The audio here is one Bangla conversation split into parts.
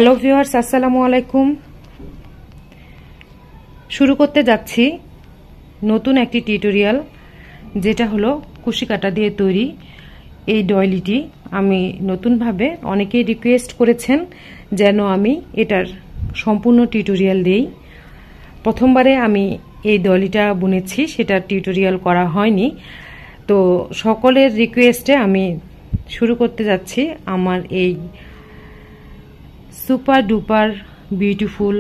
হ্যালো ভিউয়ার্স, আসসালামু আলাইকুম। শুরু করতে যাচ্ছি নতুন একটি টিউটোরিয়াল, যেটা হলো কুশি কাটা দিয়ে তৈরি এই ডয়লিটি। আমি নতুনভাবে অনেকেই রিকোয়েস্ট করেছেন যেন আমি এটার সম্পূর্ণ টিউটোরিয়াল দেই। প্রথমবারে আমি এই ডয়লিটা বুনেছি, সেটার টিউটোরিয়াল করা হয়নি। তো সকলের রিকোয়েস্টে আমি শুরু করতে যাচ্ছি আমার এই সুপার ডুপার বিউটিফুল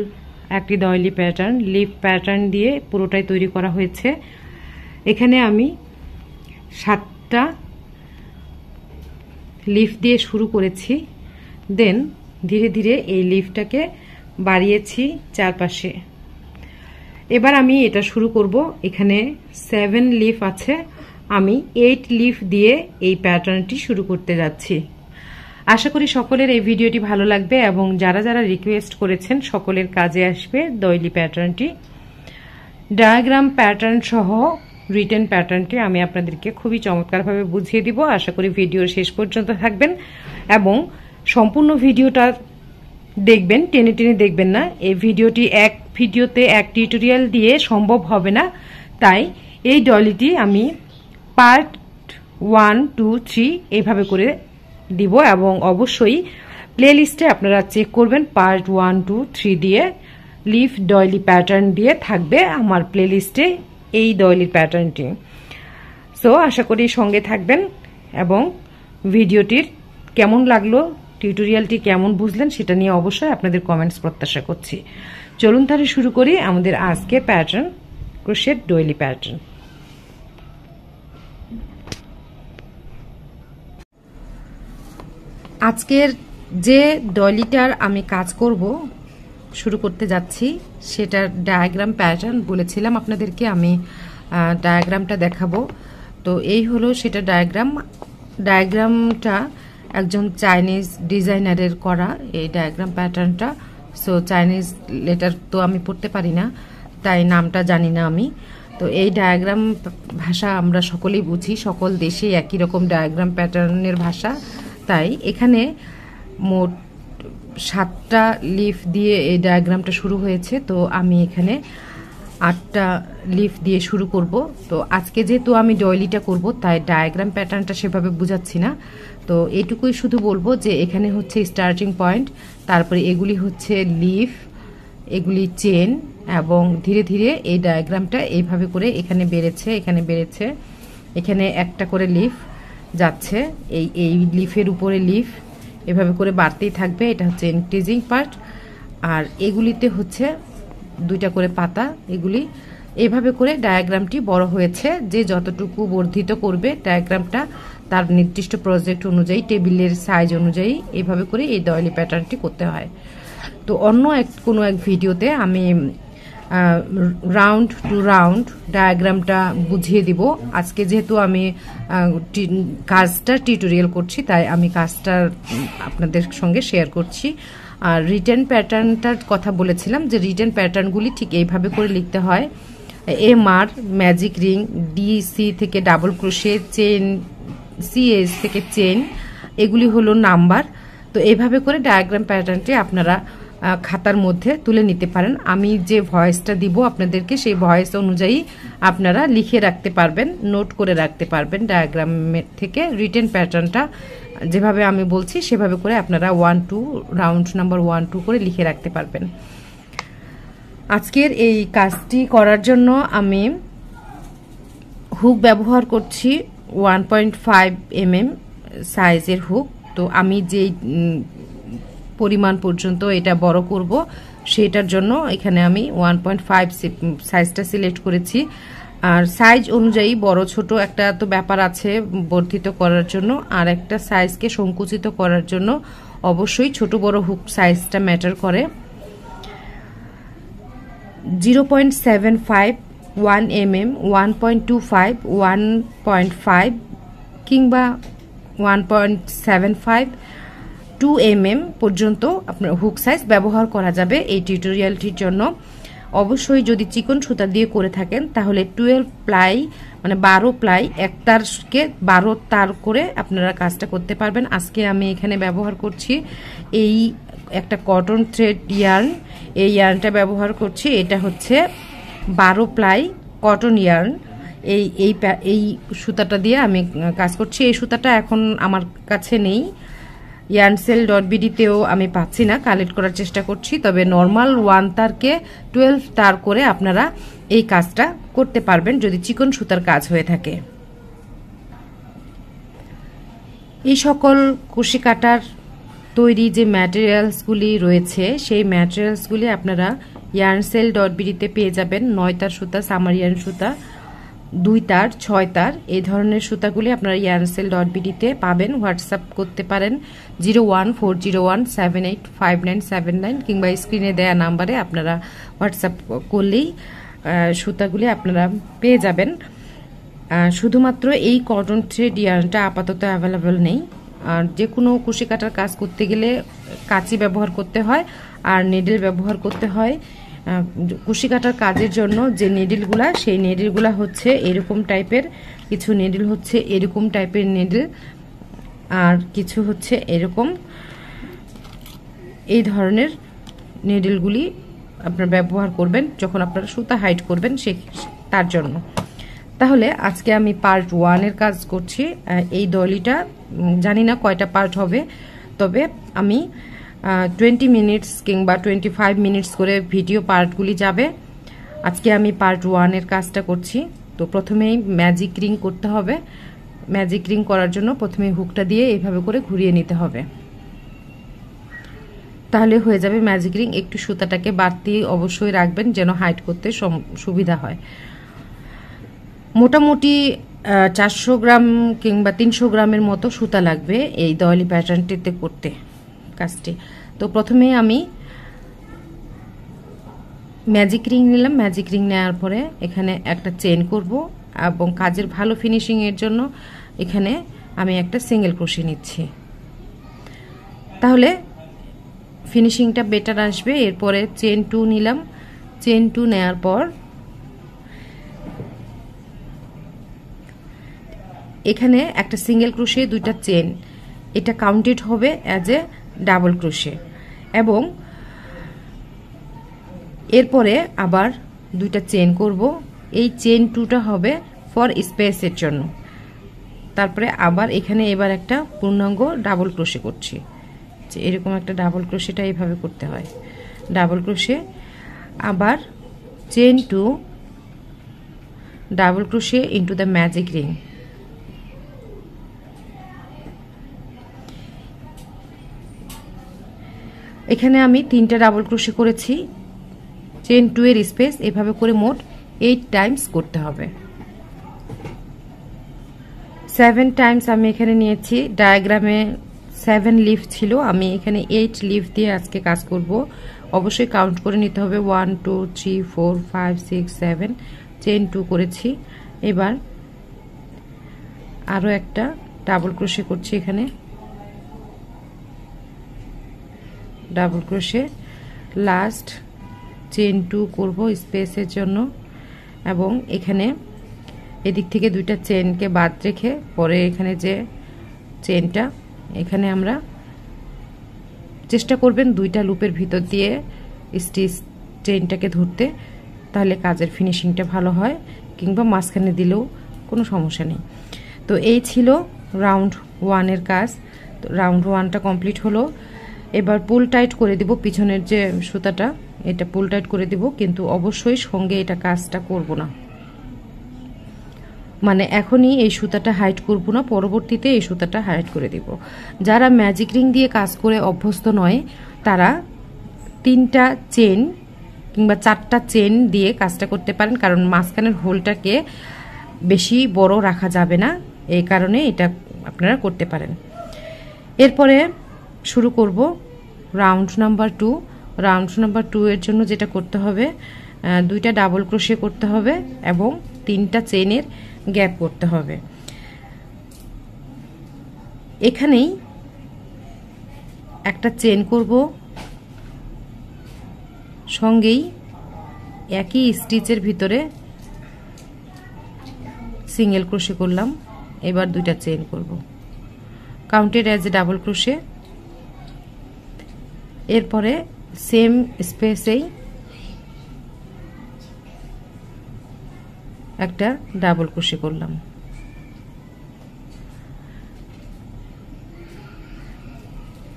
একটি ডয়লি প্যাটার্ন, লিফ প্যাটার্ন দিয়ে পুরোটাই তৈরি করা হয়েছে। এখানে আমি 7টা লিফ দিয়ে শুরু করেছি, দেন ধীরে ধীরে এই লিফটাকে বাড়িয়েছি চারপাশে। এবার আমি এটা শুরু করব। এখানে 7 লিফ আছে, আমি 8 লিফ দিয়ে এই প্যাটার্নটি শুরু করতে যাচ্ছি। আশা করি সকলের এই ভিডিওটি ভালো লাগবে এবং যারা যারা রিকোয়েস্ট করেছেন সকলের কাজে আসবে ডয়লি প্যাটার্নটি। ডায়াগ্রাম প্যাটার্ন সহ রিটেন প্যাটার্নটি আমি আপনাদেরকে খুবই চমৎকারভাবে বুঝিয়ে দিব। আশা করি ভিডিওর শেষ পর্যন্ত থাকবেন এবং সম্পূর্ণ ভিডিওটা দেখবেন, টেনে টেনে দেখবেন না। এই ভিডিওটি এক ভিডিওতে এক টিউটোরিয়াল দিয়ে সম্ভব হবে না, তাই এই ডয়লিটি আমি পার্ট 1, 2, 3 এইভাবে করে দিব এবং অবশ্যই প্লে লিস্টে আপনারা চেক করবেন পার্ট 1, 2, 3 দিয়ে লিফ ডয়লি প্যাটার্ন দিয়ে থাকবে আমার প্লে লিস্টে এই ডয়লি প্যাটার্নটি। সো আশা করি সঙ্গে থাকবেন এবং ভিডিওটির কেমন লাগলো, টিউটোরিয়ালটি কেমন বুঝলেন সেটা নিয়ে অবশ্যই আপনাদের কমেন্টস প্রত্যাশা করছি। চলুন তাহলে শুরু করি আমাদের আজকে প্যাটার্ন, ক্রোশেট ডয়লি প্যাটার্ন। আজকের যে ডয়লিটার আমি কাজ করব, শুরু করতে যাচ্ছি, সেটার ডায়াগ্রাম প্যাটার্ন বলেছিলাম আপনাদেরকে আমি ডায়াগ্রামটা দেখাবো। তো এই হলো সেটা ডায়াগ্রামটা একজন চাইনিজ ডিজাইনারের করা এই ডায়াগ্রাম প্যাটার্নটা। সো চাইনিজ লেটার তো আমি পড়তে পারি না, তাই নামটা জানি না আমি। তো এই ডায়াগ্রাম ভাষা আমরা সকলেই বুঝি, সকল দেশেই একই রকম ডায়াগ্রাম প্যাটার্নের ভাষা। তাই এখানে মোট 7টা লিফ দিয়ে এই ডায়াগ্রামটা শুরু হয়েছে। তো আমি এখানে 8টা লিফ দিয়ে শুরু করব। তো আজকে যেহেতু আমি ডয়লিটা করব, তাই ডায়াগ্রাম প্যাটার্নটা সেভাবে বুঝাচ্ছি না। তো এটুকুই শুধু বলবো যে এখানে হচ্ছে স্টার্টিং পয়েন্ট, তারপরে এগুলি হচ্ছে লিফ, এগুলি চেন, এবং ধীরে ধীরে এই ডায়াগ্রামটা এইভাবে করে এখানে বেড়েছে, এখানে একটা করে লিফ যাচ্ছে, এই লিফের উপরে লিফ এভাবে করে বাড়তেই থাকবে। এটা হচ্ছে ইনক্রিজিং পার্ট। আর এগুলিতে হচ্ছে 2টা করে পাতা, এগুলি এভাবে করে ডায়াগ্রামটি বড় হয়েছে। যে যতটুকু বর্ধিত করবে ডায়াগ্রামটা তার নির্দিষ্ট প্রজেক্ট অনুযায়ী, টেবিলের সাইজ অনুযায়ী এভাবে করে এই ডয়লি প্যাটার্নটি করতে হয়। তো অন্য কোনো এক ভিডিওতে আমি রাউন্ড টু রাউন্ড ডায়াগ্রামটা বুঝিয়ে দিব। আজকে যেহেতু আমি কাজটা টিউটোরিয়াল করছি, তাই আমি কাজটা আপনাদের সঙ্গে শেয়ার করছি। আর রিটেন প্যাটার্নটার কথা বলেছিলাম যে রিটেন প্যাটার্নগুলি ঠিক এইভাবে করে লিখতে হয়। MR, ম্যাজিক রিং, DC থেকে ডাবল ক্রোশে, চেন, CS থেকে চেন, এগুলি হলো নাম্বার। তো এইভাবে করে ডায়াগ্রাম প্যাটার্নটি আপনারা খাতার মধ্যে তুলে নিতে পারেন। আমি যে ভয়েসটা দিব আপনাদেরকে, সেই ভয়েস অনুযায়ী আপনারা লিখে রাখতে পারবেন, নোট করে রাখতে পারবেন। ডায়াগ্রামের থেকে রিটেন প্যাটার্নটা যেভাবে আমি বলছি সেভাবে করে আপনারা 1, 2 রাউন্ড নাম্বার 1, 2 করে লিখে রাখতে পারবেন। আজকের এই কাজটি করার জন্য আমি হুক ব্যবহার করছি 1.5 mm সাইজের হুক। তো আমি যেই পরিমাণ পর্যন্ত এটা বড় করব, সেটার জন্য এখানে আমি 1.5 সাইজটা সিলেক্ট করেছি। আর সাইজ অনুযায়ী বড় ছোট একটা তো ব্যাপার আছে বর্ধিত করার জন্য, আর একটা সাইজকে সংকুচিত করার জন্য অবশ্যই ছোট বড় হুক সাইজটা ম্যাটার করে। 0.75, 1 mm, 1.25, 1.5 কিংবা 1.75, 2 mm পর্যন্ত আপনার হুক সাইজ ব্যবহার করা যাবে এই টিউটোরিয়ালটির জন্য। অবশ্যই যদি চিকন সুতা দিয়ে করে থাকেন তাহলে 12 প্লাই মানে 12 প্লাই, এক তারকে 12 তার করে আপনারা কাজটা করতে পারবেন। আজকে আমি এখানে ব্যবহার করছি এই একটা কটন থ্রেড ইয়ার্ন, এই ইয়ার্নটা ব্যবহার করছি। এটা হচ্ছে 12 প্লাই কটন ইয়ার্ন। এই সুতাটা দিয়ে আমি কাজ করছি। এই সুতাটা এখন আমার কাছে নেই, yarnsale.bd-তেও আমি পাচ্ছি না, কালেক্ট করার চেষ্টা করছি। তবে নর্মাল 1 তারকে 12 তার করে আপনারা এই কাজটা করতে পারবেন যদি চিকন সুতার কাজ হয়ে থাকে। এই সকল কুশি কাটার তৈরি যে ম্যাটেরিয়ালসগুলি রয়েছে সেই ম্যাটেরিয়ালসগুলি আপনারা yarnsale.bd-তে পেয়ে যাবেন। 9 তার সুতা, সামার ইয়ার্ন সুতা, 2 তার, 6 তার, এই ধরনের সুতাগুলি আপনারা yarnsale.bd-তে পাবেন। হোয়াটসঅ্যাপ করতে পারেন 01401785979 কিংবা স্ক্রিনে দেয়া নাম্বারে আপনারা হোয়াটসঅ্যাপ করলেই সুতাগুলি আপনারা পেয়ে যাবেন। শুধুমাত্র এই কটন থ্রেড ইয়ার্নটা আপাতত অ্যাভেলেবল নেই। আর যে কোনো কুশি কাটার কাজ করতে গেলে কাঁচি ব্যবহার করতে হয় আর নিডল ব্যবহার করতে হয়। কুশি কাটার কাজের জন্য যে নিডলগুলা, সেই নিডলগুলা হচ্ছে এরকম টাইপের, কিছু নিডল হচ্ছে এরকম টাইপের নিডল, আর কিছু হচ্ছে এরকম। এই ধরনের নিডলগুলি আপনারা ব্যবহার করবেন যখন আপনারা সুতা হাইড করবেন তার জন্য। তাহলে আজকে আমি পার্ট 1 এর কাজ করছি। এই দলিটা জানি না কয়টা পার্ট হবে, তবে আমি 20 মিনিটস কিংবা 25 মিনিটস করে ভিডিও পার্টগুলি যাবে। আজকে আমি পার্ট 1 এর কাজটা করছি। তো প্রথমেই ম্যাজিক রিং করতে হবে। ম্যাজিক রিং করার জন্য প্রথমে হুকটা দিয়ে এইভাবে করে ঘুরিয়ে নিতে হবে, তাহলে হয়ে যাবে ম্যাজিক রিং। একটু সুতাটাকে বাড়তি অবশ্যই রাখবেন যেন হাইড করতে সুবিধা হয়। মোটামুটি 400 গ্রাম কিংবা 300 গ্রামের মতো সুতা লাগবে এই দোয়ালি প্যাটার্নটিতে করতে কাজটি। তো প্রথমে আমি ম্যাজিক রিং নিলাম। ম্যাজিক রিং নেওয়ার পরে এখানে একটা চেন করব এবং কাজের ভালো ফিনিশিং এর জন্য এখানে আমি একটা সিঙ্গেল ক্রোশে নিচ্ছি, তাহলে ফিনিশিংটা বেটার আসবে। এরপরে চেন 2 নিলাম। চেন 2 নেওয়ার পর এখানে একটা সিঙ্গেল ক্রোশে, 2টা চেন, এটা কাউন্টেড হবে অ্যাজ এ ডাবল ক্রোশে। এবং এরপরে আবার 2টা চেন করব। এই চেন 2টা হবে ফর স্পেসের জন্য। তারপরে আবার এখানে এবার একটা পূর্ণাঙ্গ ডাবল ক্রোশে করছি। এরকম একটা ডাবল ক্রোশেটা এইভাবে করতে হয়, ডাবল ক্রোশে, আবার chain 2, double crochet into the magic ring. এখানে আমি 3টা ডাবল ক্রোশে করেছি। চেন 2 এর স্পেস এভাবে করে মোট 8 টাইমস করতে হবে। 7 টাইমস আমি এখানে নিয়েছি। ডায়াগ্রামে 7 লিফ ছিল, আমি এখানে 8 লিফ দিয়ে আজকে কাজ করব। অবশ্যই কাউন্ট করে নিতে হবে। 1 2 3 4 5 6 7 চেন 2 করেছি। এবার আরো একটা ডাবল ক্রোশে করছি, এখানে ডাবল ক্রোশে, লাস্ট চেন 2 করব স্পেসের জন্য। এবং এখানে এদিক থেকে 2টা চেনকে বাদ রেখে পরে এখানে যে চেনটা, এখানে আমরা চেষ্টা করবেন 2টা লুপের ভিতর দিয়ে স্টিচ চেনটাকে ধরতে, তাহলে কাজের ফিনিশিংটা ভালো হয়, কিংবা মাঝখানে দিলেও কোনো সমস্যা নেই। তো এই ছিল রাউন্ড 1 এর কাজ। তো রাউন্ড 1টা কমপ্লিট হলো। এবার পুল টাইট করে দিব পিছনের যে সুতাটা, এটা পুল টাইট করে দিব, কিন্তু অবশ্যই সঙ্গে এটা কাজটা করব না, মানে এখনই এই সুতাটা হাইড করব না, পরবর্তীতে এই সুতাটা হাইড করে দিব। যারা ম্যাজিক রিং দিয়ে কাজ করে অভ্যস্ত নয় তারা 3টা চেন কিংবা 4টা চেন দিয়ে কাজটা করতে পারেন, কারণ মাঝখানের হোলটাকে বেশি বড় রাখা যাবে না, এই কারণে এটা আপনারা করতে পারেন। এরপরে শুরু করব রাউন্ড নাম্বার 2। রাউন্ড নাম্বার 2 এর জন্য যেটা করতে হবে, 2টা ডাবল ক্রোশে করতে হবে এবং 3টা চেনের গ্যাপ করতে হবে। এখানেই একটা চেন করব, সঙ্গেই একই স্টিচের ভিতরে সিঙ্গেল ক্রোশে করলাম। এবার 2টা চেন করব, counted as a double crochet. এরপরে সেম স্পেসেই একটা ডাবল ক্রোশে করলাম।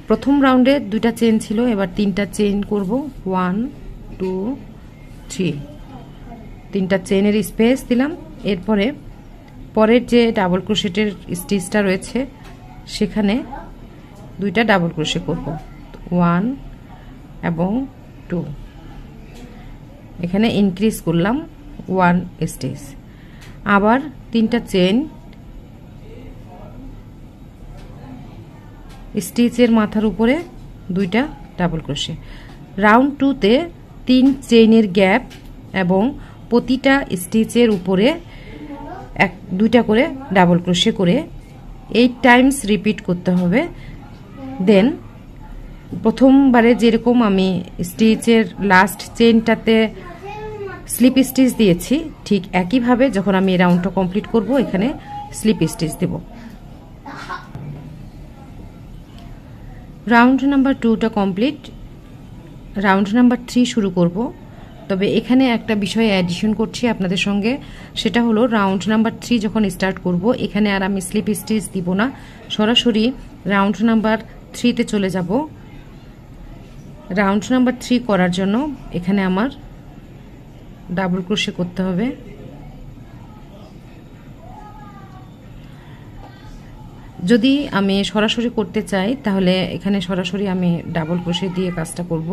প্রথম রাউন্ডে 2টা চেইন ছিল, এবার 3টা চেইন করব। 1 2 3 3টা চেইনের স্পেস দিলাম। এরপরে পরের যে ডাবল ক্রোশেটের স্টিচটা রয়েছে সেখানে 2টা ডাবল ক্রোশে করব, 1 এবং 2। এখানে ইনক্রিজ করলাম 1 স্টিচ। আবার 3টা চেইন, স্টিচের মাথার উপরে 2টা ডাবল ক্রোশে। রাউন্ড 2তে 3 চেইনের গ্যাপ এবং প্রতিটা স্টিচের উপরে 2টা করে ডাবল ক্রোশে করে 8 টাইমস রিপিট করতে হবে। দেন প্রথমবারে যেরকম আমি স্টিচের লাস্ট চেইনটাতে স্লিপ স্টিচ দিয়েছি, ঠিক একইভাবে যখন আমি রাউন্ডটা কমপ্লিট করব এখানে স্লিপ স্টিচ দেব। রাউন্ড নাম্বার 2টা কমপ্লিট। রাউন্ড নাম্বার 3 শুরু করব। তবে এখানে একটা বিষয় অ্যাডিশন করছি আপনাদের সঙ্গে, সেটা হলো রাউন্ড নাম্বার 3 যখন স্টার্ট করব এখানে আর আমি স্লিপ স্টিচ দিব না, সরাসরি রাউন্ড নাম্বার 3তে চলে যাব। রাউন্ড নাম্বার 3 করার জন্য এখানে আমার ডাবল ক্রোশে করতে হবে। যদি আমি সরাসরি করতে চাই তাহলে এখানে সরাসরি আমি ডাবল ক্রোশে দিয়ে কাজটা করব,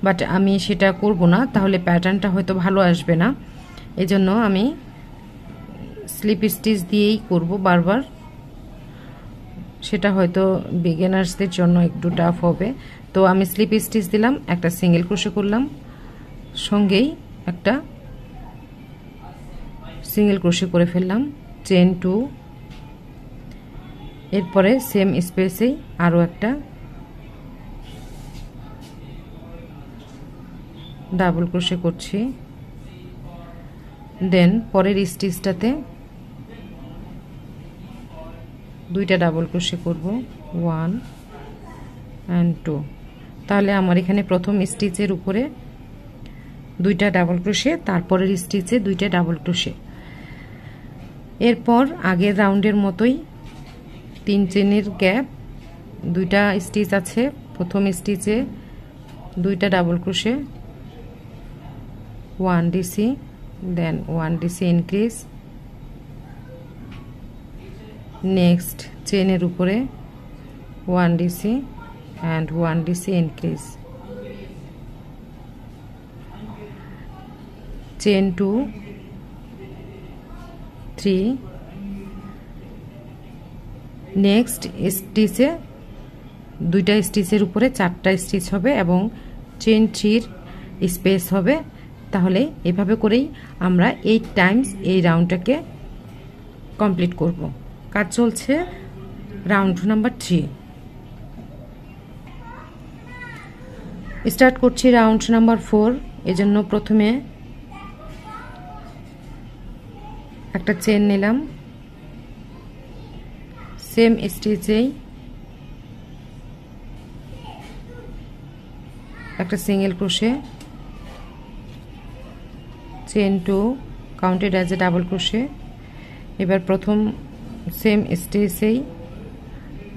বাট আমি সেটা করব না, তাহলে প্যাটার্নটা হয়তো ভালো আসবে না। এজন্য আমি স্লিপ স্টিচ দিয়েই করব বারবার। সেটা হয়তো বিগিনার্সদের জন্য একটু টাফ হবে। তো আমি স্লিপ স্টিচ দিলাম, একটা সিঙ্গেল ক্রোশে করলাম, সঙ্গেই একটা সিঙ্গেল ক্রোশে করে ফেললাম, চেইন 2। এরপরে সেম স্পেসেই আরও একটা ডাবল ক্রোশে করছি। দেন পরের স্টিচটাতে 2টা ডাবল ক্রোশে করব, 1 and 2। তাহলে আমার এখানে প্রথম স্টিচের উপরে 2টা ডাবল ক্রোশে, তারপরের স্টিচে 2টা ডাবল ক্রোশে। এরপর আগের রাউন্ডের মতোই 3 চেইনের গ্যাপ, 2টা স্টিচ আছে, প্রথম স্টিচে 2টা double crochet, 1 DC, then 1 DC increase, next চেইনের উপরে 1 DC and 1 DC increase, chain 2 3, next স্টিচে 2টা স্টিচের উপরে 4টা স্টিচ হবে এবং চেইন 3 স্পেস হবে। তাহলে এভাবে করেই আমরা 8 টাইমস এই রাউন্ডটাকে কমপ্লিট করব। কাজ চলছে রাউন্ড নাম্বার 3। স্টার্ট করছি রাউন্ড নাম্বার 4। এজন্য প্রথমে একটা চেইন নিলাম, সেম স্টিচেই একটা single crochet, chain 2 counted as a double crochet. এবার প্রথম সেম স্টিচেই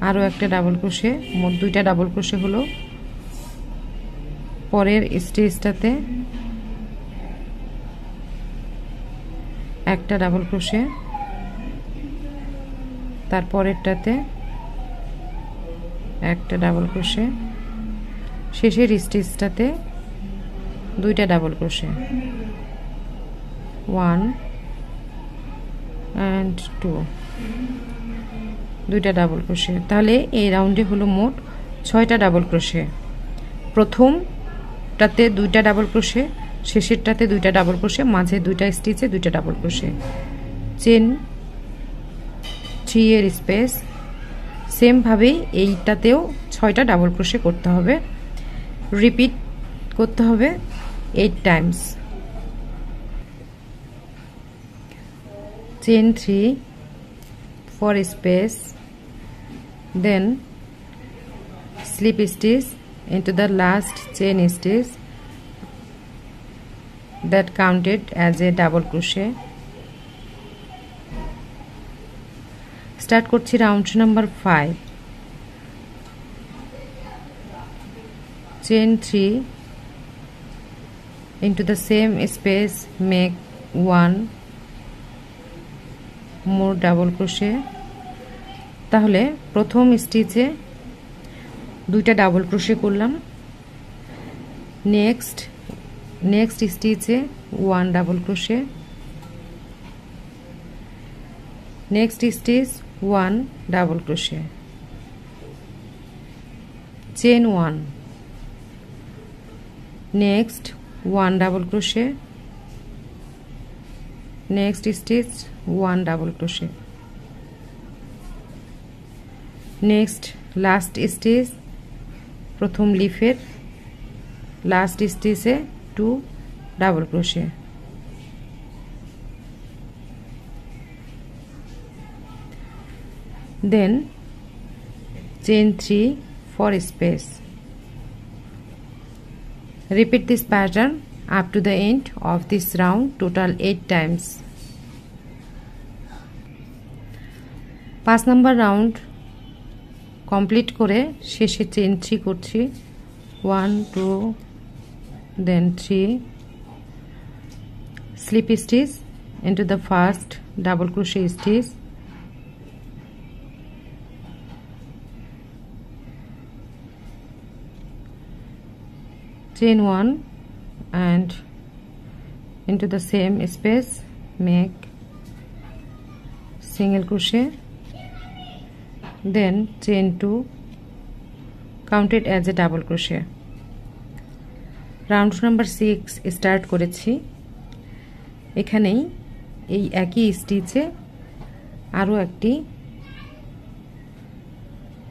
আরও একটা ডাবল ক্রোশে, মোট 2টা ডাবল ক্রোশে হলো। পরের স্টিচটাতে একটা ডাবল ক্রোশে, তারপরেরটাতে একটা ডাবল ক্রোশে, শেষের স্টিচটাতে 2টা ডাবল ক্রোশে, 1 and 2, 2টা ডাবল ক্রোশে। তাহলে এই রাউন্ডে হলো মোট 6টা ডাবল ক্রোশে। প্রথমটাতে 2টা ডাবল ক্রোশে, শেষেরটাতে 2টা ডাবল ক্রোশে, মাঝে 2টা স্টিচে 2টা ডাবল ক্রোশে, চেইন 3 এর স্পেস। সেম ভাবেই এইটাতেও 6টা ডাবল ক্রোশে করতে হবে, রিপিট করতে হবে 8 Times. Chain 3 for space, then slip stitch into the last chain stitch that counted as a double crochet. Start করছি round number 5. Chain 3 into the same space, make 1 more double crochet. তাহলে প্রথম স্টিচে দুইটা ডাবল ক্রোশে করলাম, নেক্সট স্টিচে 1 double crochet, next stitch 1 double crochet, chain 1, next 1 double crochet, next stitch 1 double crochet, next last stitch প্রথম লিফের লাস্ট স্টিচে 2 double crochet, then chain 3 for space. Repeat this pattern up to the end of this round, total 8 times. 5 number round complete করে শেষে চেন 3 করছি, 1 2 then 3 slip stitch into the first double crochet stitch, chain 1 and into the same space make single crochet, then chain 2, count it as a double crochet. Round number 6 start করেছি, এখানেই এই একই স্টিচে আরো একটি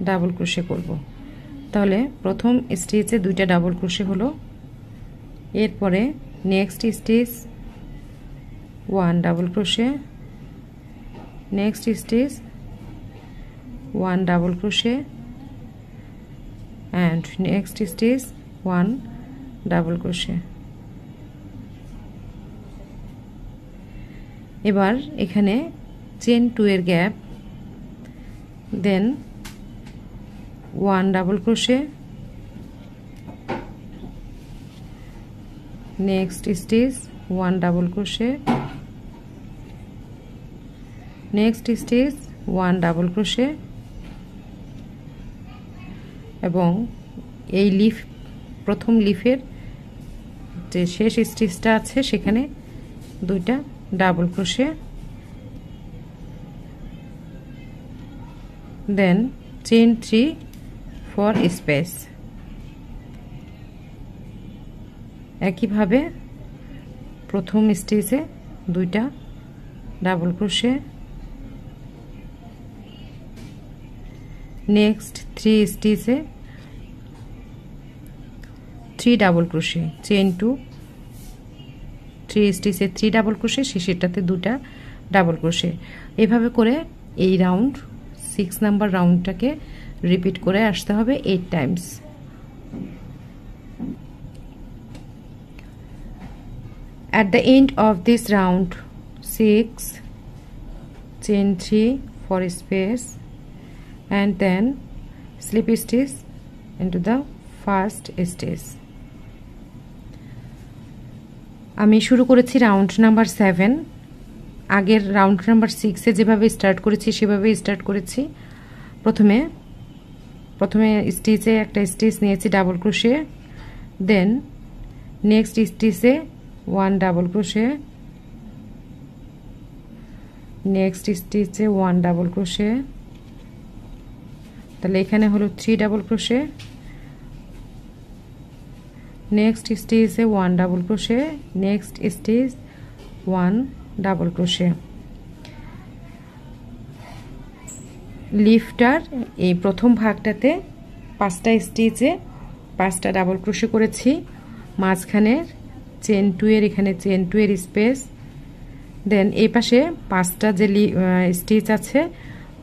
ডাবল ক্রোশে করব। তাহলে প্রথম স্টিচে দুইটা ডাবল ক্রোশে হলো, এরপরে next stitch 1 double crochet, next stitch 1 double crochet and next stitch 1 double crochet. এবার এখানে চেন 2 এর gap, then 1 double crochet, next stitch 1 double crochet, next stitch 1 double crochet এবং এই লিফ প্রথম লিফের যে শেষ স্টিচটা আছে সেখানে দুইটা double crochet, then chain 3 for space. একইভাবে প্রথম স্টিচে দুইটা ডাবল ক্রোশে, নেক্সট 3 স্টিচে 3 ডাবল ক্রোশে, চেইন 2, 3 স্টিচে 3 ডাবল ক্রোশে, শেষেরটাতে দুটা ডাবল ক্রোশে। এভাবে করে এই রাউন্ড 6 নাম্বার রাউন্ডটাকে রিপিট করে আসতে হবে 8 Times. At the end of this round 6, chain 3 for space and then slip stitch into the first stitch. আমি শুরু করেছি রাউন্ড নাম্বার 7। আগের রাউন্ড নাম্বার 6 এ যেভাবে স্টার্ট করেছি সেভাবে স্টার্ট করেছি। প্রথমে স্টিচে একটা স্টিচ নিয়েছি ডাবল ক্রোশে, দেন নেক্সট স্টিচে 1 ডাবল ক্রোশে, নেক্সট স্টিচে 1 ডাবল ক্রোশে, তাহলে এখানে হলো 3 ডাবল ক্রোশে, নেক্সট স্টিচে 1 double crochet, next stitch 1 double crochet. লিফটার এই প্রথম ভাগটাতে 5টা স্টিচে 5টা ডাবল ক্রোশে করেছি, মাঝখানের চেন 2 এর এখানে চেন 2 এর স্পেস, দেন এই পাশে 5টা যে স্টিচ আছে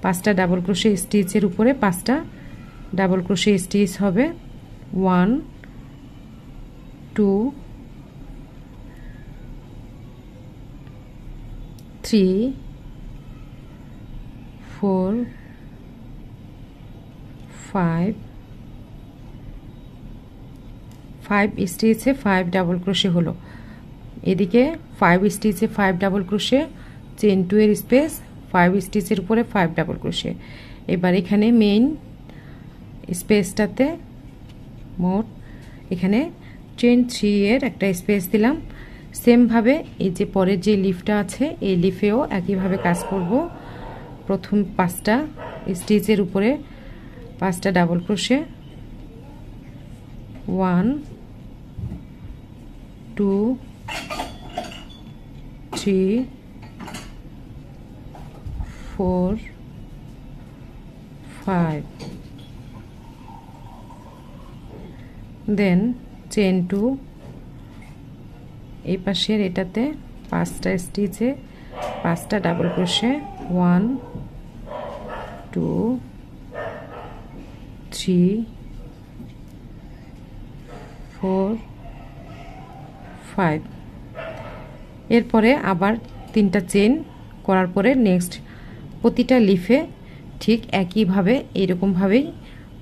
5টা ডাবল ক্রোশে স্টিচের উপরে 5টা ডাবল ক্রোশে স্টিচ হবে, 1 2 3 4 5 স্টিচে 5 ডাবল ক্রোশে হলো। এদিকে 5 স্টিচে 5 ডাবল ক্রোশে, চেন 2 এর স্পেস, 5 স্টিচের উপরে 5 ডাবল ক্রোশে। এবার এখানে মেইন স্পেসটাতে মোট এখানে চেন 3 এর একটা স্পেস দিলাম। সেম ভাবে এই যে পরের যে লিফটা আছে এই লিফেও একইভাবে কাজ করব। প্রথম 5টা স্টিচের উপরে 5টা ডাবল ক্রোশে, 1 2 3 4 5 দেন চেন 2 এই পাশের এটাতে 5টা স্টিচে 5টা ডাবল ক্রোশে, 1 2 3 4 5। এরপরে আবার 3টা চেন করার পরে নেক্সট প্রতিটা লিফে ঠিক একইভাবে এরকমভাবেই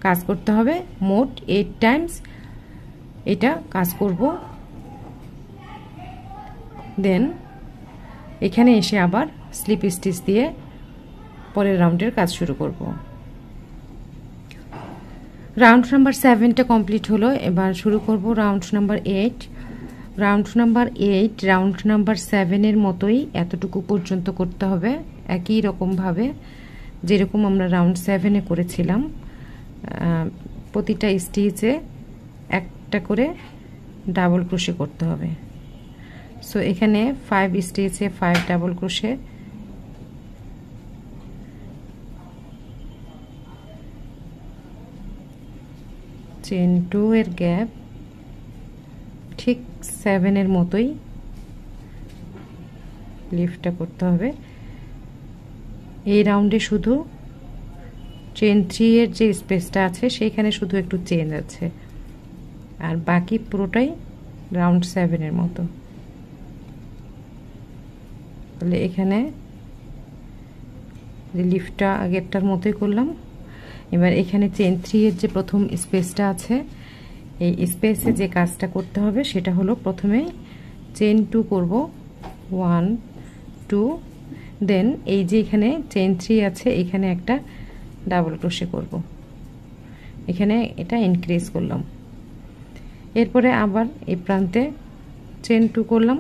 কাজ করতে হবে। মোট 8 টাইমস এটা কাজ করব। দেন এখানে এসে আবার স্লিপ স্টিচ দিয়ে পরের রাউন্ডের কাজ শুরু করব। রাউন্ড নাম্বার 7টা কমপ্লিট হলো। এবার শুরু করব round number 8। Round number 8 round number 7 এর মতোই এতটুকু পর্যন্ত করতে হবে, একই রকমভাবে যেরকম আমরা রাউন্ড 7 এ করেছিলাম। প্রতিটা স্টিচে একটা করে ডাবল ক্রোশে করতে হবে। সো এখানে 5 স্টিচে 5 ডাবল ক্রোশে, চেন 2 এর গ্যাপ ঠিক 7 এর মতোই লিফটটা করতে হবে। এই রাউন্ডে শুধু চেন 3 এর যে স্পেসটা আছে সেইখানে শুধু একটু চেঞ্জ আছে, আর বাকি পুরোটাই রাউন্ড 7 এর মতো। তাহলে এখানে লিফটটা আগেরটার মতোই করলাম। এবার এখানে চেন 3 এর যে প্রথম স্পেসটা আছে এই স্পেসে যে কাজটা করতে হবে সেটা হলো প্রথমে চেন 2 করব, 1 2, দেন এই যে এখানে চেন 3 আছে এখানে একটা ডাবল ক্রোশে করব, এখানে এটা ইনক্রিজ করলাম। এরপরে আবার এই প্রান্তে চেন 2 করলাম।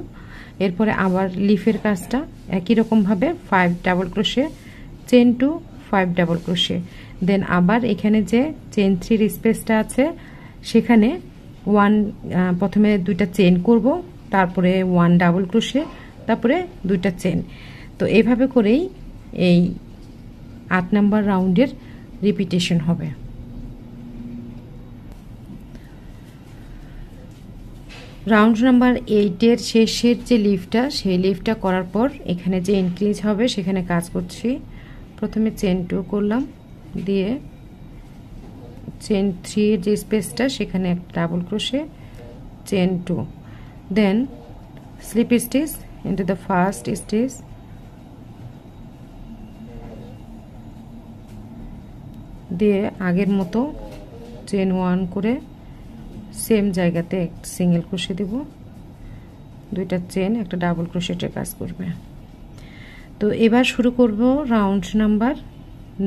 এরপরে আবার লিফের কাজটা একই রকম ভাবে 5 double crochet, chain 2 5 double crochet, then আবার এখানে যে চেন 3 এর স্পেসটা আছে সেখানে প্রথমে 2টা চেন করব, তারপরে 1 ডাবল ক্রোশে, তারপরে 2টা চেন। তো এইভাবে করেই এই 8 নাম্বার রাউন্ডের রিপিটেশন হবে। রাউন্ড নাম্বার 8 এর শেষের যে লিফটটা সেই লিফটটা করার পর এখানে যে ইনক্রিজ হবে সেখানে কাজ করছি। প্রথমে চেন 2 করলাম, দিয়ে চেন 3 এর যে স্পেসটা সেখানে একটা double crochet, chain 2, then slip stitch into the first stitch, দিয়ে আগের মতো চেন 1 করে সেম জায়গাতে একটা সিঙ্গেল ক্রোশে দেব, 2টা চেন একটা ডাবল ক্রোশেটের কাজ করবে। তো এবার শুরু করব রাউন্ড নাম্বার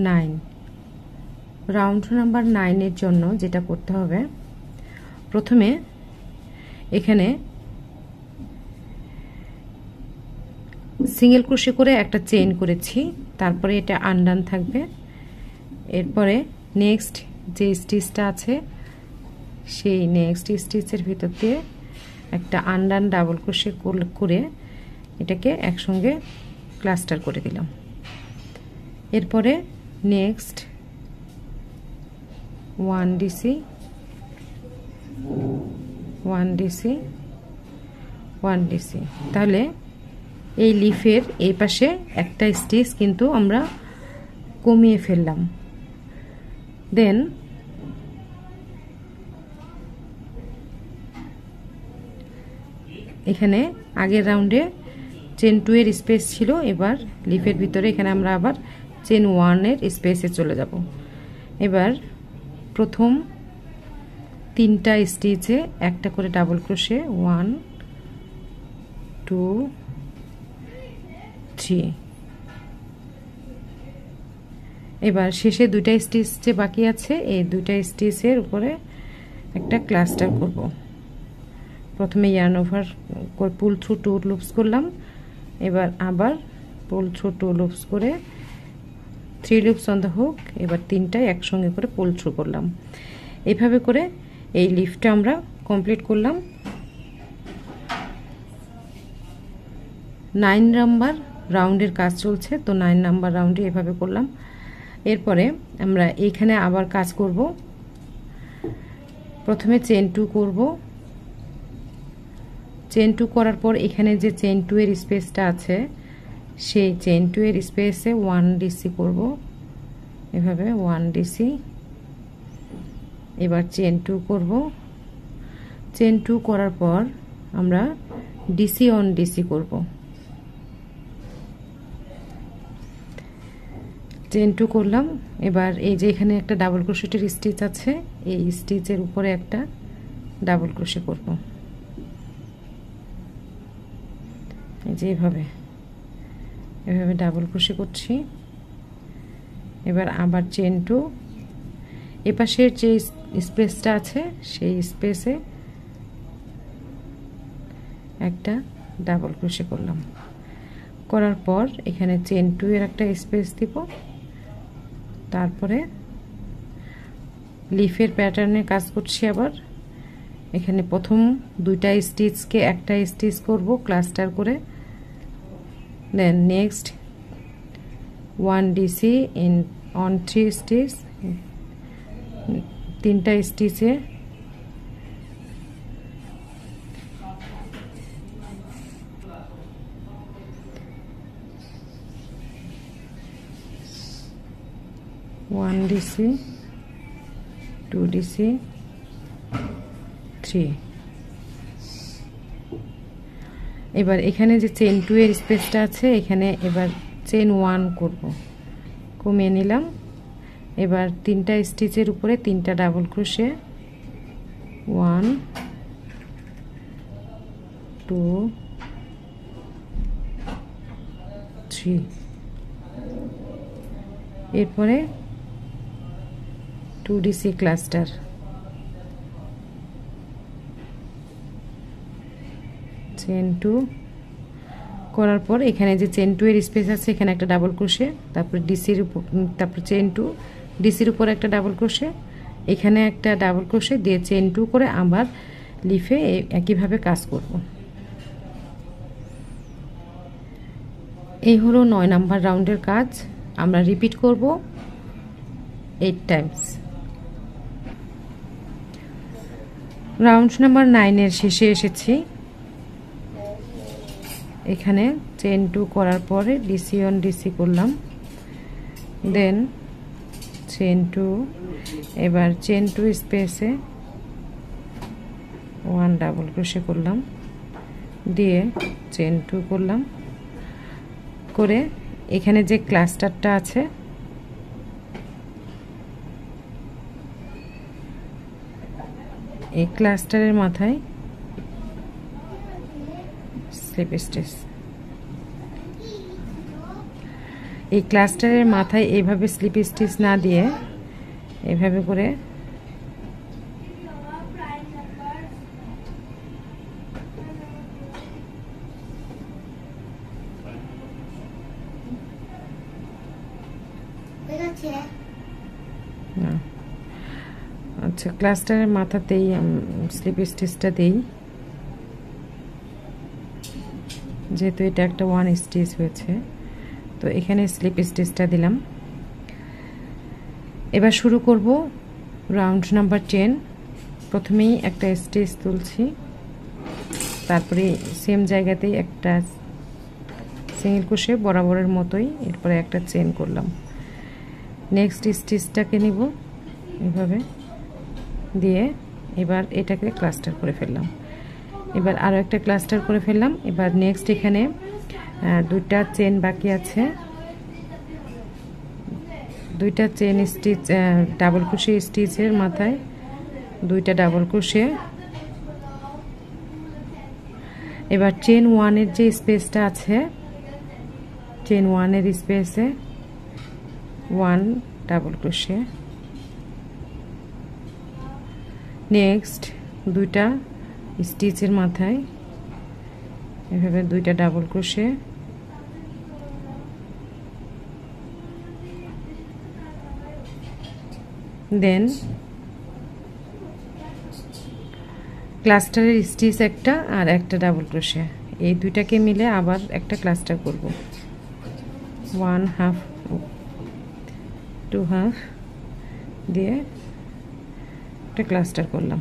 9। রাউন্ড নাম্বার 9 এর জন্য যেটা করতে হবে, প্রথমে এখানে সিঙ্গেল ক্রোশে করে একটা চেন করেছি, তারপরে এটা আনডান থাকবে। এরপরে নেক্সট যে স্টিচটা আছে সেই নেক্সট স্টিচের ভিতর দিয়ে একটা আনডান ডাবল ক্রোশে করে এটাকে একসঙ্গে ক্লাস্টার করে দিলাম। এরপরে নেক্সট 1 ডিসি 1 ডিসি 1 ডিসি। তাহলে এই লিফের এই পাশে একটা স্টিচ কিন্তু আমরা কমিয়ে ফেললাম। দেন এখানে আগের রাউন্ডে চেন 2 এর স্পেস ছিল, এবার লিফের ভিতরে এখানে আমরা আবার চেন 1 এর স্পেসে চলে যাব। এবার প্রথম 3টা স্টিচে একটা করে ডাবল ক্রোশে 1 2 3। এবার শেষে 2টা স্টিচ যে বাকি আছে এই 2টা স্টিচের উপরে একটা ক্লাস্টার করব। প্রথমে ইয়ার্ন ওভার পুল থ্রু 2 লুপস করলাম, এবার আবার পুল থ্রু 2 লুপস করে 3 লুপস অন দ্য হুক, এবার 3টাই একসঙ্গে করে পুল থ্রু করলাম। এইভাবে করে এই লিফটা আমরা কমপ্লিট করলাম। 9 নাম্বার রাউন্ডের কাজ চলছে, তো 9 নাম্বার রাউন্ডে এভাবে করলাম। এরপরে আমরা এইখানে আবার কাজ করব। প্রথমে চেন 2 করব, চেন 2 করার পর এখানে যে চেন 2 এর স্পেসটা আছে সেই চেন 2 এর স্পেসে 1 ডিসি করব, এভাবে 1 ডিসি। এবার চেন 2 করব, চেন 2 করার পর আমরা ডিসি অন ডিসি করব। চেন 2 করলাম, এবার এই যে এখানে একটা ডাবল ক্রোশেটের স্টিচ আছে, এই স্টিচের উপরে একটা ডাবল ক্রোশে করব, এই যে এভাবে ডাবল ক্রোশে করছি। এবার আবার চেন 2, এপাশের যে স্পেসটা আছে সেই স্পেসে একটা ডাবল ক্রোশে করলাম। করার পর এখানে চেন 2 এর একটা স্পেস দিব, তারপরে লিফের প্যাটার্নে কাজ করছি। আবার এখানে প্রথম 2টা স্টিচকে একটা স্টিচ করব ক্লাস্টার করে, then next 1 DC in on 3 stitch, 3টা স্টিচে one DC 2 DC 3। এবার এখানে যে চেন 2 এর স্পেসটা আছে এখানে এবার চেন 1 করব, কমিয়ে নিলাম। এবার 3টা স্টিচের উপরে 3টা ডাবল ক্রোশে 1 2 3। এরপরে 2 ডিসি ক্লাস্টার, চেন 2 করার পর এখানে যে চেন 2 এর স্পেস আছে এখানে একটা ডাবল ক্রোশে, তারপর ডিসির উপর, তারপর চেন 2 ডিসির উপর একটা ডাবল ক্রোশে, এখানে একটা ডাবল ক্রোশে দিয়ে চেন 2 করে আবার লিফে একইভাবে কাজ করব। এই হলো 9 নাম্বার রাউন্ডের কাজ। আমরা রিপিট করব 8 টাইমস। রাউন্ড নাম্বার 9 এর শেষে এসেছি। এখানে চেন 2 করার পরে ডিসি অন ডিসি করলাম, দেন চেন 2, এবার চেন 2 স্পেসে 1 ডাবল ক্রোশে করলাম, দিয়ে চেন 2 করলাম, করে এখানে যে ক্লাস্টারটা আছে এই ক্লাস্টারের মাথায় স্লিপ স্টিচ, এই ক্লাস্টারের মাথায় এইভাবে স্লিপ স্টিচ না দিয়ে এইভাবে করে আচ্ছা ক্লাস্টারের মাথাতেই স্লিপ স্টিচটা দেই, যেহেতু এটা একটা 1 স্টিচ হয়েছে, তো এখানে স্লিপ স্টিচটা দিলাম। এবার শুরু করব রাউন্ড নাম্বার 10। প্রথমেই একটা স্টিচ তুলছি, তারপরে সেম জায়গাতেই একটা সিঙ্গেল ক্রোশে বরাবরের মতোই, এরপরে একটা চেন করলাম। নেক্সট স্টিচটাকে নিব এভাবে দিয়ে, এবার এটাকে ক্লাস্টার করে ফেললাম। এবার আরও একটা ক্লাস্টার করে ফেললাম। এবার নেক্সট এখানে দুইটা চেন বাকি আছে, দুইটা চেন স্টিচ ডাবল ক্রোশে স্টিচের মাথায় দুইটা ডাবল ক্রোশে। এবার চেন ওয়ানের যে স্পেসটা আছে, চেন ওয়ানের স্পেসে 1 ডাবল ক্রোশে। নেক্সট দুইটা স্টিচের মাথায় এভাবে দুইটা ডাবল ক্রোশে। দেন ক্লাস্টারের স্টিচ একটা আর একটা ডাবল ক্রোশে, এই দুইটাকে মিলে আবার একটা ক্লাস্টার করব। 1 হাফ 2 হাফ দিয়ে একটা ক্লাস্টার করলাম।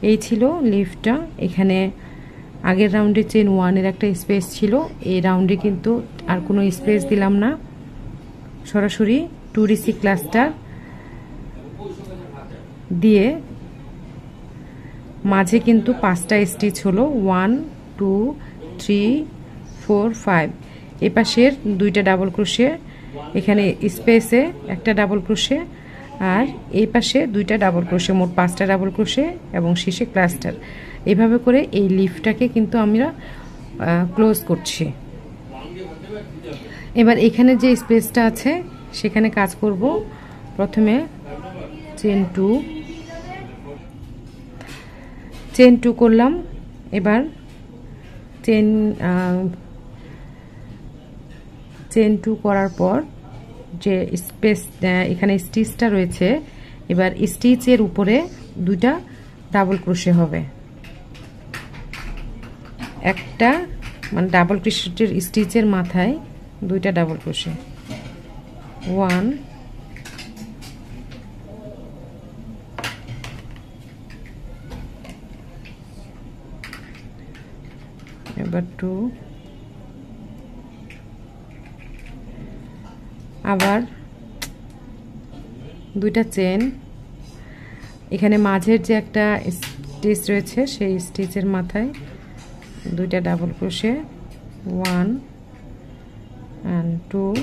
এই ছিল লিফটা। এখানে আগের রাউন্ডে চেন ওয়ানের একটা স্পেস ছিল, এই রাউন্ডে কিন্তু আর কোনো স্পেস দিলাম না, সরাসরি 2DC ক্লাস্টার দিয়ে মাঝে কিন্তু 5টা স্টিচ হলো, 1 2 3 4 5। এই পাশের দুইটা ডাবল ক্রোশে, এখানে স্পেসে একটা ডাবল ক্রোশে, আর এই পাশে দুইটা ডাবল ক্রোশে, মোট 5টা ডাবল ক্রোশে এবং শেষে ক্লাস্টার। এভাবে করে এই লিফটাকে কিন্তু আমরা ক্লোজ করছি। এবার এখানে যে স্পেসটা আছে সেখানে কাজ করব। প্রথমে চেন 2 করলাম। এবার চেন 2 করার পর যে স্পেস এখানে স্টিচটা রয়েছে, এবার স্টিচের উপরে দুইটা ডাবল ক্রোশে হবে, একটা মানে ডাবল ক্রোশের স্টিচের মাথায় দুইটা ডাবল ক্রোশে, 1 এবার 2, আবার দুইটা চেন, এখানে মাঝের যে একটা স্টিচ রয়েছে সেই স্টিচের মাথায় দুইটা ডাবল ক্রোশে, 1 and 2,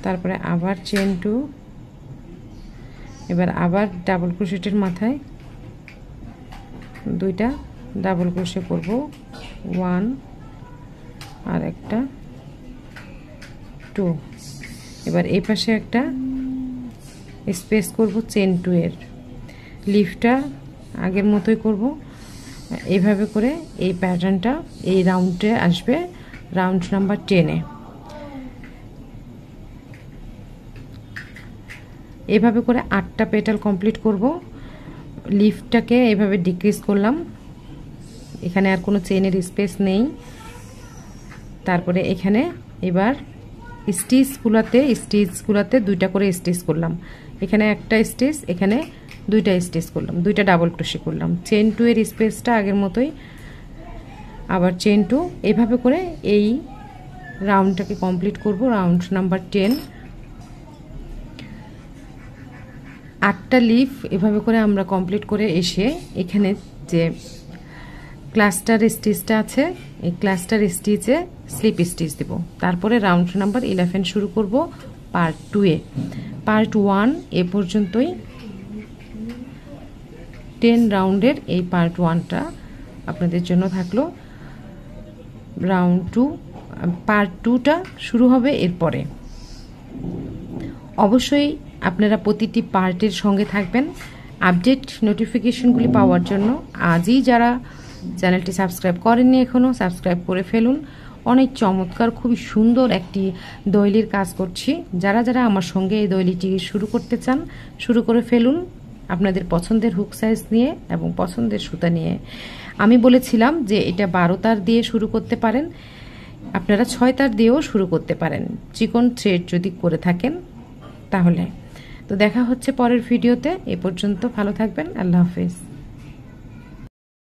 তারপরে আবার চেন 2, এবার আবার ডাবল ক্রোশেটের মাথায় দুইটা ডাবল ক্রোশে করব, 1 আর একটা 2। এবার এই পাশে একটা স্পেস করব চেন 2 এর। লিফটা আগের মতোই করব, এইভাবে করে এই প্যাটার্নটা এই রাউন্ডে আসবে, রাউন্ড নাম্বার 10-এ। এভাবে করে 8টা পেটাল কমপ্লিট করব। লিফটাকে এভাবে ডিক্রিজ করলাম, এখানে আর কোনো চেনের স্পেস নেই। তারপরে এখানে এবার স্টিচগুলোতে দুইটা করে স্টিচ করলাম, এখানে একটা স্টিচ, এখানে দুইটা স্টিচ করলাম, দুইটা ডাবল ক্রোশে করলাম। চেন 2 এর স্পেসটা আগের মতোই, আবার চেন 2, এভাবে করে এই রাউন্ডটাকে কমপ্লিট করব, রাউন্ড নাম্বার 10। 8টা লিফ এভাবে করে আমরা কমপ্লিট করে এসে এখানে যে ক্লাস্টার স্টিচটা আছে এই ক্লাস্টার স্টিচে স্লিপ স্টিচ দেব। তারপরে রাউন্ড নাম্বার 11 শুরু করব পার্ট 2-এ। পার্ট 1 এ পর্যন্তই, 10 রাউন্ডের এই পার্ট 1টা আপনাদের জন্য থাকলো। রাউন্ড 2 পার্ট 2টা শুরু হবে এরপরে। অবশ্যই আপনারা প্রতিটি পার্টের সঙ্গে থাকবেন আপডেট নোটিফিকেশনগুলি পাওয়ার জন্য। আজই যারা চ্যানেলটি সাবস্ক্রাইব করেননি এখনও সাবস্ক্রাইব করে ফেলুন। অনেক চমৎকার খুবই সুন্দর একটি দইলির কাজ করছি। যারা যারা আমার সঙ্গে এই দইলিটি শুরু করতে চান শুরু করে ফেলুন আপনাদের পছন্দের হুক সাইজ নিয়ে এবং পছন্দের সুতা নিয়ে। আমি বলেছিলাম যে এটা 12 তার দিয়ে শুরু করতে পারেন, আপনারা 6 তার দিয়েও শুরু করতে পারেন চিকন থ্রেড যদি করে থাকেন তাহলে। তো দেখা হচ্ছে পরের ভিডিওতে, এ পর্যন্ত ভালো থাকবেন, আল্লাহ হাফেজ।